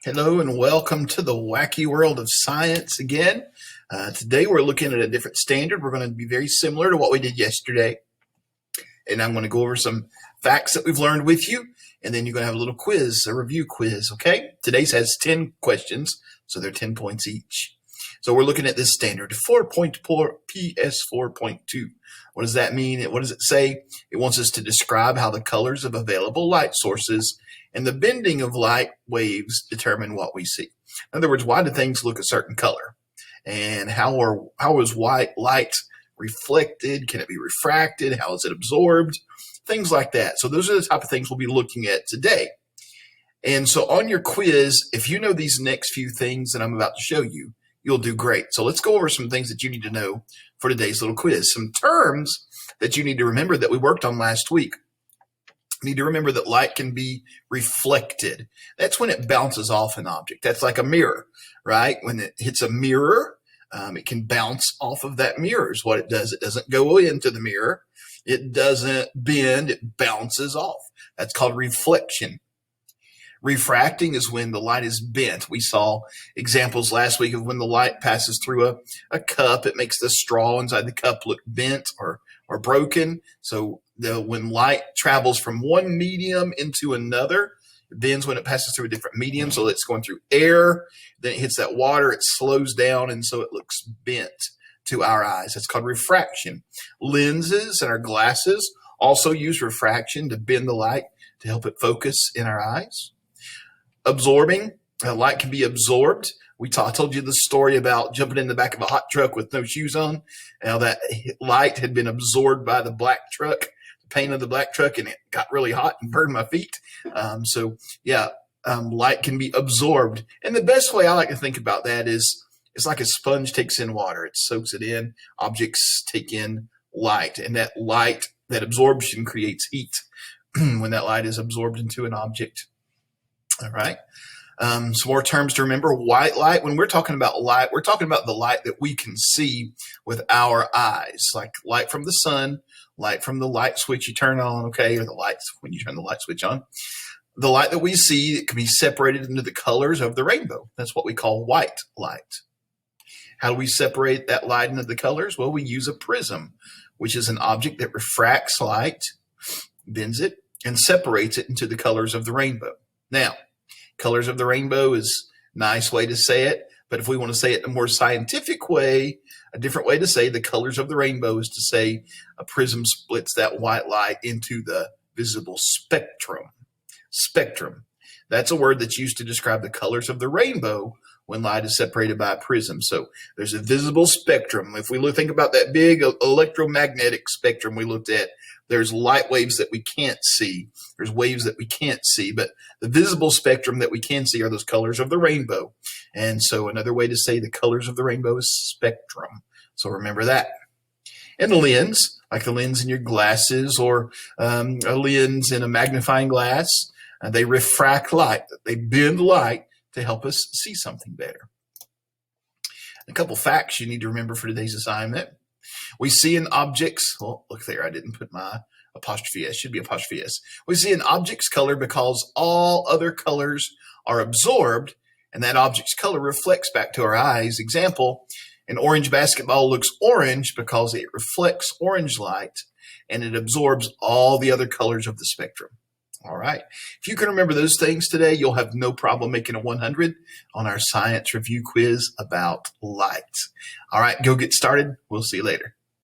Hello and welcome to the wacky world of science again. Today we're looking at a different standard. We're going to be very similar to what we did yesterday. And I'm going to go over some facts that we've learned with you. And then you're going to have a little quiz, a review quiz, okay? Today's has 10 questions, so they're 10 points each. So we're looking at this standard, 4.4 PS 4.2. What does that mean? What does it say? It wants us to describe how the colors of available light sources and the bending of light waves determine what we see. In other words, why do things look a certain color? And how is white light reflected? Can it be refracted? How is it absorbed? Things like that. So those are the type of things we'll be looking at today. And so on your quiz, if you know these next few things that I'm about to show you, you'll do great. So let's go over some things that you need to know for today's little quiz. Some terms that you need to remember that we worked on last week. You need to remember that light can be reflected. That's when it bounces off an object. That's like a mirror, right? When it hits a mirror, it can bounce off of that mirror is what it does. It doesn't go into the mirror. It doesn't bend. It bounces off. That's called reflection. Refracting is when the light is bent. We saw examples last week of when the light passes through a cup. It makes the straw inside the cup look bent or broken. So when light travels from one medium into another, it bends when it passes through a different medium. So it's going through air, then it hits that water, it slows down, and so it looks bent to our eyes. That's called refraction. Lenses and our glasses also use refraction to bend the light to help it focus in our eyes. Absorbing, light can be absorbed. I told you the story about jumping in the back of a hot truck with no shoes on. Now that light had been absorbed by the black truck, the paint of the black truck, and it got really hot and burned my feet. Light can be absorbed. And the best way I like to think about that is it's like a sponge takes in water. It soaks it in. Objects take in light, and that light, that absorption creates heat when that light is absorbed into an object. All right. Some more terms to remember. White light. When we're talking about light, we're talking about the light that we can see with our eyes, like light from the sun, light from the light switch you turn on, okay, or the lights when you turn the light switch on. The light that we see, it can be separated into the colors of the rainbow. That's what we call white light. How do we separate that light into the colors? Well, we use a prism, which is an object that refracts light, bends it, and separates it into the colors of the rainbow. Now, colors of the rainbow is a nice way to say it, but if we want to say it in a more scientific way, a different way to say the colors of the rainbow is to say a prism splits that white light into the visible spectrum. Spectrum. That's a word that's used to describe the colors of the rainbow when light is separated by a prism. So there's a visible spectrum. If we think about that big electromagnetic spectrum we looked at, there's light waves that we can't see. There's waves that we can't see, but the visible spectrum that we can see are those colors of the rainbow. And so another way to say the colors of the rainbow is spectrum. So remember that. And the lens, like the lens in your glasses or a lens in a magnifying glass, they refract light. They bend light to help us see something better. A couple facts you need to remember for today's assignment. We see in objects, well, look there, I didn't put my apostrophe S, should be apostrophe S. We see an object's color because all other colors are absorbed, and that object's color reflects back to our eyes. Example, an orange basketball looks orange because it reflects orange light, and it absorbs all the other colors of the spectrum. All right. If you can remember those things today, you'll have no problem making a 100 on our science review quiz about light. All right, go get started. We'll see you later.